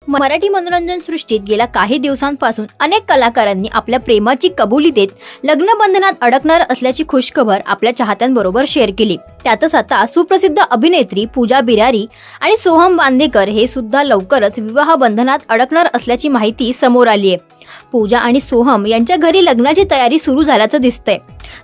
मराठी मनोरंजन सृष्टीत गेल्या काही दिवसांपासून अनेक कलाकारांनी आपल्या प्रेमाची कबुली देत लग्नबंधनात अडकणार असल्याची खुशखबर आपल्या चाहत्यांबरोबर शेअर केली। त्यातच आता सुप्रसिद्ध अभिनेत्री पूजा बिरारी आणि सोहम बांदेकर हे सुद्धा लवकरच विवाह बंधनात अडकणार असल्याची माहिती समोर आली आहे। पूजा आणि सोहम यांच्या घरी लग्नाची तयारी सुरू झाल्याचं दिसतंय।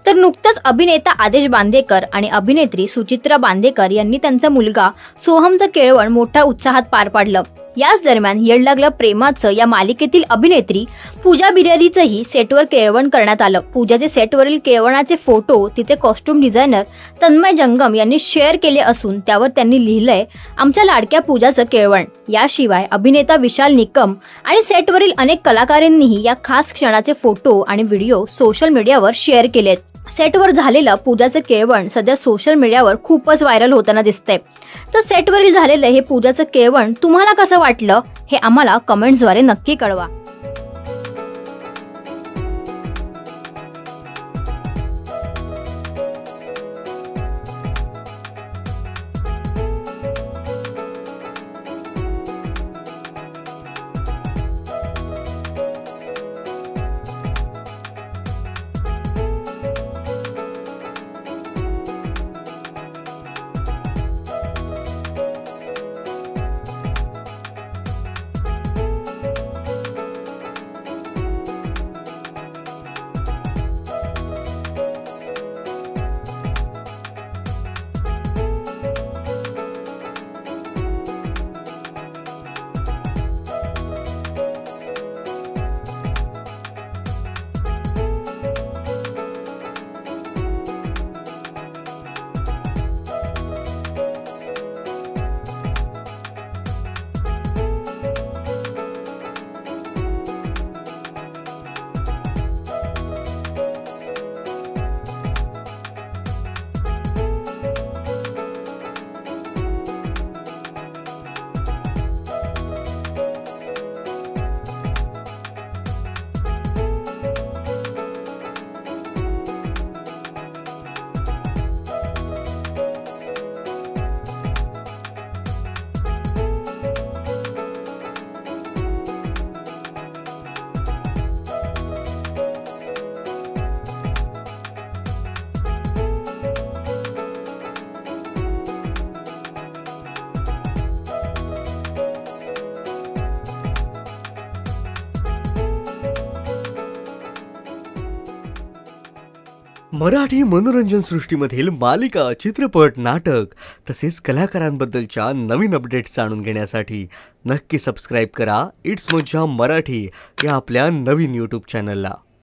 तर नुकतंच अभिनेता आदेश बांदेकर आणि अभिनेत्री सुचित्रा बांदेकर यांनी त्यांचा मुलगा सोहमचं केळवण मोठ्या उत्साहात पार पाडलं। याच दरम्यान येड लागलं प्रेमाचं या मालिकेतील अभिनेत्री पूजा बिरारीचंही सेटवर केळवण करण्यात आलं। पूजाचे सेटवरील केळवणाचे फोटो तिचे कॉस्ट्युम डिझायनर तन्मय जंगम यांनी शेअर केले असून त्यावर त्यांनी लिहिलंय, आमच्या लाडक्या पूजाचं केळवण। याशिवाय अभिनेता विशाल निकम आणि सेटवरील अनेक कलाकारांनीही या खास क्षणाचे फोटो आणि व्हिडिओ सोशल मीडियावर शेअर केलेत। सेटवर झालेलं पूजाचं केळवण सध्या सोशल मीडियावर खूपच व्हायरल होताना दिसतंय। तर सेटवरील झालेलं हे पूजाचं केळवण तुम्हाला कसं वाटलं हे आम्हाला कमेंट्सद्वारे नक्की कळवा। मराठी मनोरंजन सृष्टीमधील मालिका, चित्रपट, नाटक तसेच कलाकारांबद्दलच्या नवीन अपडेट्स जाणून घेण्यासाठी नक्की सबस्क्राइब करा इट्स मज्जा मराठी या आपल्या नवीन YouTube चॅनलला।